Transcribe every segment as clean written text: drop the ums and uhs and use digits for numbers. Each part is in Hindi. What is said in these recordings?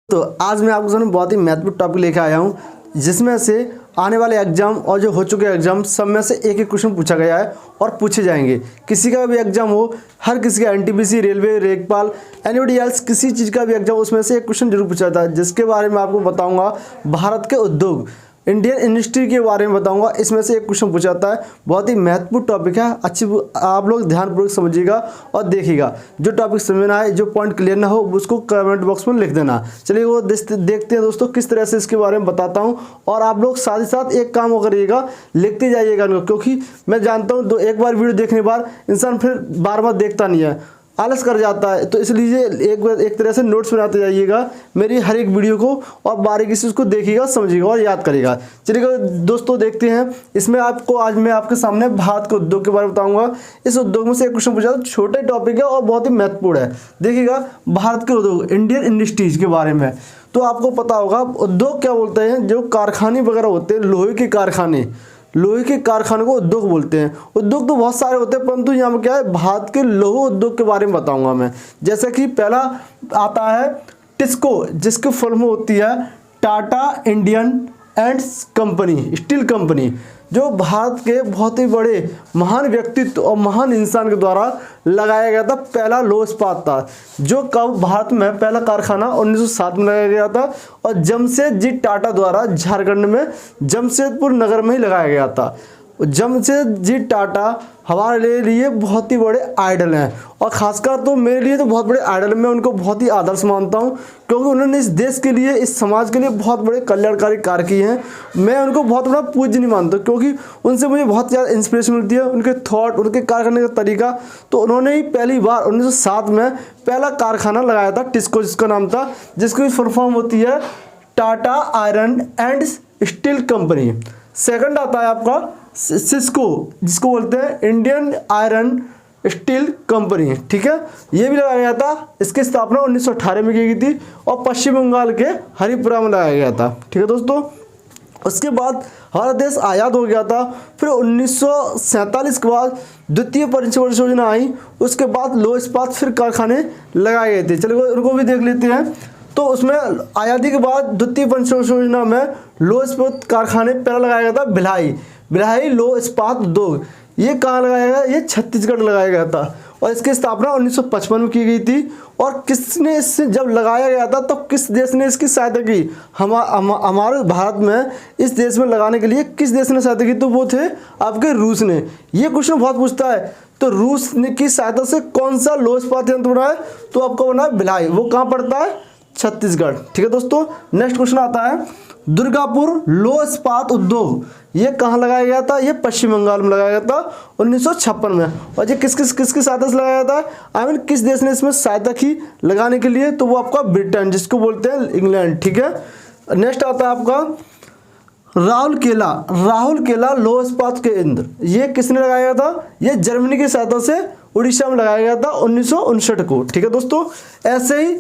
तो आज मैं आपके सामने बहुत ही महत्वपूर्ण टॉपिक लेकर आया हूँ, जिसमें से आने वाले एग्जाम और जो हो चुके एग्जाम सब में से एक एक क्वेश्चन पूछा गया है और पूछे जाएंगे। किसी का भी एग्जाम हो, हर किसी का एनटीपीसी, रेलवे, लेखपाल, एनीबडी एल्स, किसी चीज़ का भी एग्जाम, उसमें से एक क्वेश्चन जरूर पूछा जाता है, जिसके बारे में आपको बताऊंगा। भारत के उद्योग, इंडियन इंडस्ट्री के बारे में बताऊंगा। इसमें से एक क्वेश्चन पूछा जाता है। बहुत ही महत्वपूर्ण टॉपिक है, अच्छी आप लोग ध्यानपूर्वक समझिएगा और देखिएगा। जो टॉपिक समझ ना आए, जो पॉइंट क्लियर ना हो, उसको कमेंट बॉक्स में लिख देना। चलिए वो देखते हैं दोस्तों किस तरह से इसके बारे में बताता हूँ। और आप लोग साथ ही साथ एक काम और करिएगा, लिखते जाइएगा, क्योंकि मैं जानता हूँ एक बार वीडियो देखने के बाद इंसान फिर बार बार देखता नहीं है, आलस कर जाता है। तो इसलिए एक तरह से नोट्स बनाते जाइएगा मेरी हर एक वीडियो को, और बारीकी से उसको देखिएगा, समझिएगा और याद करिएगा। चलिए दोस्तों देखते हैं। इसमें आपको आज मैं आपके सामने भारत के उद्योग के बारे में बताऊंगा। इस उद्योग में से एक क्वेश्चन पूछा, छोटे टॉपिक है और बहुत ही महत्वपूर्ण है। देखिएगा भारत के उद्योग, इंडियन इंडस्ट्रीज के बारे में तो आपको पता होगा। उद्योग क्या बोलते हैं? जो कारखाने वगैरह होते हैं, लोहे के कारखानों को उद्योग बोलते हैं। उद्योग तो बहुत सारे होते हैं, परंतु यहाँ में क्या है, भारत के लौह उद्योग के बारे में बताऊंगा मैं। जैसे कि पहला आता है टिस्को, जिसकी फुल फॉर्म होती है Tata Indian and company, steel company, जो भारत के बहुत ही बड़े महान व्यक्तित्व और महान इंसान के द्वारा लगाया गया था। पहला लौह इस्पात था, जो कब भारत में पहला कारखाना 1907 में लगाया गया था, और जमशेदजी टाटा द्वारा झारखंड में जमशेदपुर नगर में ही लगाया गया था। जमशेदजी टाटा हमारे लिए बहुत ही बड़े आइडल हैं, और खासकर तो मेरे लिए तो बहुत बड़े आइडल। मैं उनको बहुत ही आदर्श मानता हूं, क्योंकि उन्होंने इस देश के लिए, इस समाज के लिए बहुत बड़े कल्याणकारी कार्य किए हैं। मैं उनको बहुत बड़ा पूज्य नहीं मानता, क्योंकि उनसे मुझे बहुत ज़्यादा इंस्पिरेशन मिलती है, उनके थॉट, उनके कार्य करने का तरीका। तो उन्होंने ही पहली बार 1907 में पहला कारखाना लगाया था, टिस्को जिसका नाम था, जिसकी फुल फॉर्म होती है Tata iron and steel company. Second आता है आपका सिस्को, जिसको बोलते हैं इंडियन आयरन स्टील कंपनी। ठीक है, ये भी लगाया गया था। इसकी स्थापना 1918 में की गई थी, और पश्चिम बंगाल के हरिपुरा में लगाया गया था। ठीक है दोस्तों, उसके बाद हमारा देश आज़ाद हो गया था। फिर 1947 के बाद द्वितीय पंचवर्षीय योजना आई। उसके बाद लौह इस्पात फिर कारखाने लगाए गए थे। चलिए उनको भी देख लेते हैं। तो उसमें आज़ादी के बाद द्वितीय पंचवर्षीय योजना में लौह इस्पात कारखाने पहला लगाया गया था भिलाई लौह इस्पात उद्योग। ये कहाँ लगाया गया? ये छत्तीसगढ़ लगाया गया था, और इसकी स्थापना 1955 में की गई थी। और किसने इससे जब लगाया गया था, तो किस देश ने इसकी सहायता की? हमारे भारत में, इस देश में लगाने के लिए किस देश ने सहायता की? तो वो थे आपके रूस ने। ये क्वेश्चन बहुत पूछता है। तो रूस ने की सहायता से कौन सा लौह इस्पात यंत्र बना है? तो आपको बना है भिलाई। वो कहाँ पड़ता है? छत्तीसगढ़। ठीक है दोस्तों, नेक्स्ट क्वेश्चन आता है दुर्गापुर लौह इस्पात उद्योग। ये कहाँ लगाया गया था? ये पश्चिम बंगाल में लगाया गया था 1956 में। और ये किसकी सहायता से लगाया था? किस देश ने इसमें सहायता की लगाने के लिए? तो वो आपका ब्रिटेन, जिसको बोलते हैं इंग्लैंड। ठीक है, नेक्स्ट आता है आपका राउरकेला लौह इस्पात केंद्र। ये किसने लगाया था? ये जर्मनी की सहायता से उड़ीसा में लगाया गया था 1959 को। ठीक है दोस्तों, ऐसे ही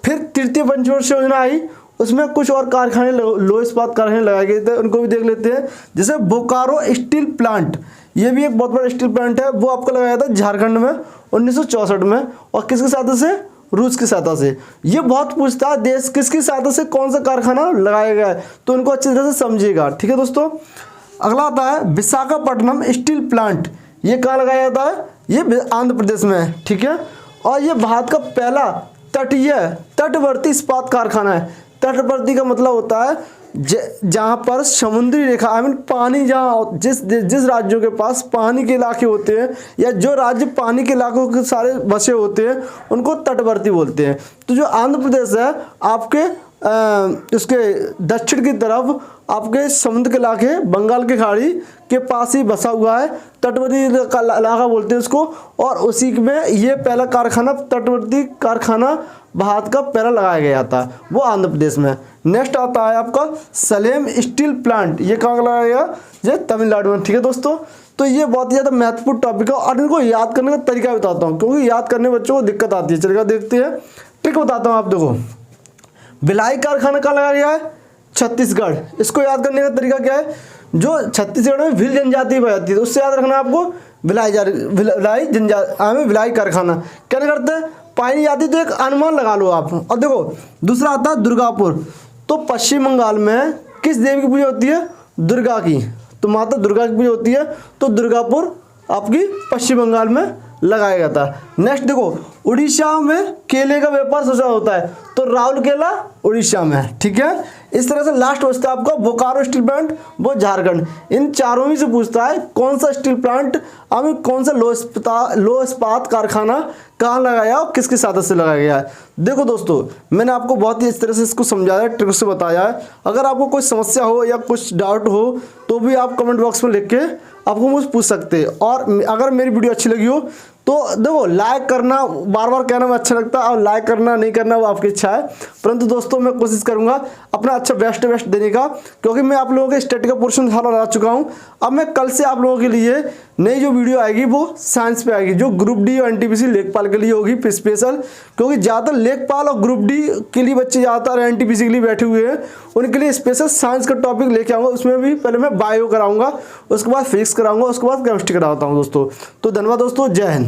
फिर तृतीय पंचवर्षीय योजना आई। उसमें कुछ और कारखाने, लौह इस्पात कारखाने लगाए गए थे, उनको भी देख लेते हैं। जैसे बोकारो स्टील प्लांट, ये भी एक बहुत बड़ा स्टील प्लांट है। वो आपको लगाया था झारखंड में 1964 में, और किसकी सहायता से? रूस की सहायता से। ये बहुत पूछता है, देश किसकी सहायता से कौन सा कारखाना लगाया गया है, तो उनको अच्छी तरह से समझिएगा। ठीक है दोस्तों, अगला आता है विशाखापट्टनम स्टील प्लांट। ये कहाँ लगाया जाता है? ये आंध्र प्रदेश में है। ठीक है, और ये भारत का पहला तटवर्ती इस्पात कारखाना है। तटवर्ती का मतलब होता है जहाँ पर समुद्री रेखा, पानी, जहाँ जिस राज्यों के पास पानी के इलाके होते हैं, या जो राज्य पानी के इलाकों के सारे बसे होते हैं, उनको तटवर्ती बोलते हैं। तो जो आंध्र प्रदेश है आपके उसके दक्षिण की तरफ, आपके समुद्र के इलाके, बंगाल की खाड़ी के पास ही बसा हुआ है। तटवर्ती इलाका बोलते हैं उसको, और उसी में ये पहला कारखाना, तटवर्ती कारखाना भारत का पहला लगाया गया था, वो आंध्र प्रदेश में। नेक्स्ट आता है आपका सलेम स्टील प्लांट। ये कहाँ लगाया गया? ये तमिलनाडु में। ठीक है दोस्तों, तो ये बहुत ही ज़्यादा महत्वपूर्ण टॉपिक है, और इनको याद करने का तरीका बताता हूँ, क्योंकि याद करने बच्चों को दिक्कत आती है। चलिए देखते हैं, ट्रिक बताता हूँ आप। देखो, भिलाई कारखाना कहाँ लगाया गया है? छत्तीसगढ़। इसको याद करने का तरीका क्या है? जो छत्तीसगढ़ में भील जनजाति पाई जाती है, उससे याद रखना आपको भिलाई जनजाति, भिलाई कारखाना। क्या करते हैं? पाई जाती तो एक अनुमान लगा लो आप। और देखो दूसरा आता है दुर्गापुर। तो पश्चिम बंगाल में किस देवी की पूजा होती है? दुर्गा की। तो माता दुर्गा की पूजा होती है, तो दुर्गापुर आपकी पश्चिम बंगाल में लगाया जाता है। नेक्स्ट देखो, उड़ीसा में केले का व्यापार सबसे होता है, तो राउरकेला उड़ीसा में है। ठीक है, इस तरह से लास्ट बचता है आपका बोकारो स्टील प्लांट, वो झारखंड। इन चारों में से पूछता है कौन सा स्टील प्लांट कौन सा लो इस्पात कारखाना कहाँ लगाया और किसके साथ से लगाया गया है। देखो दोस्तों, मैंने आपको बहुत ही इस तरह से इसको समझाया, ट्रिक से बताया है। अगर आपको कोई समस्या हो या कुछ डाउट हो तो भी आप कमेंट बॉक्स में लिख के आपको मुझसे पूछ सकते हैं। और अगर मेरी वीडियो अच्छी लगी हो तो देखो लाइक करना, बार बार कहना में अच्छा लगता है, और लाइक करना नहीं करना वो आपकी इच्छा है, परंतु दोस्तों मैं कोशिश करूंगा अपना अच्छा बेस्ट देने का, क्योंकि मैं आप लोगों के स्टडी का पोर्शन सारा लगा चुका हूं। अब मैं कल से आप लोगों के लिए नई जो वीडियो आएगी वो साइंस पे आएगी, जो ग्रुप डी और एनटीपीसी लेखपाल के लिए होगी स्पेशल, क्योंकि ज़्यादातर लेखपाल और ग्रुप डी के लिए बच्चे ज़्यादातर एनटीपीसी के लिए बैठे हुए हैं, उनके लिए स्पेशल साइंस का टॉपिक लेके आऊँगा। उसमें भी पहले मैं बायो कराऊंगा, उसके बाद फिजिक्स कराऊंगा, उसके बाद केमिस्ट्री कराता हूँ दोस्तों। तो धन्यवाद दोस्तों, जय हिंद।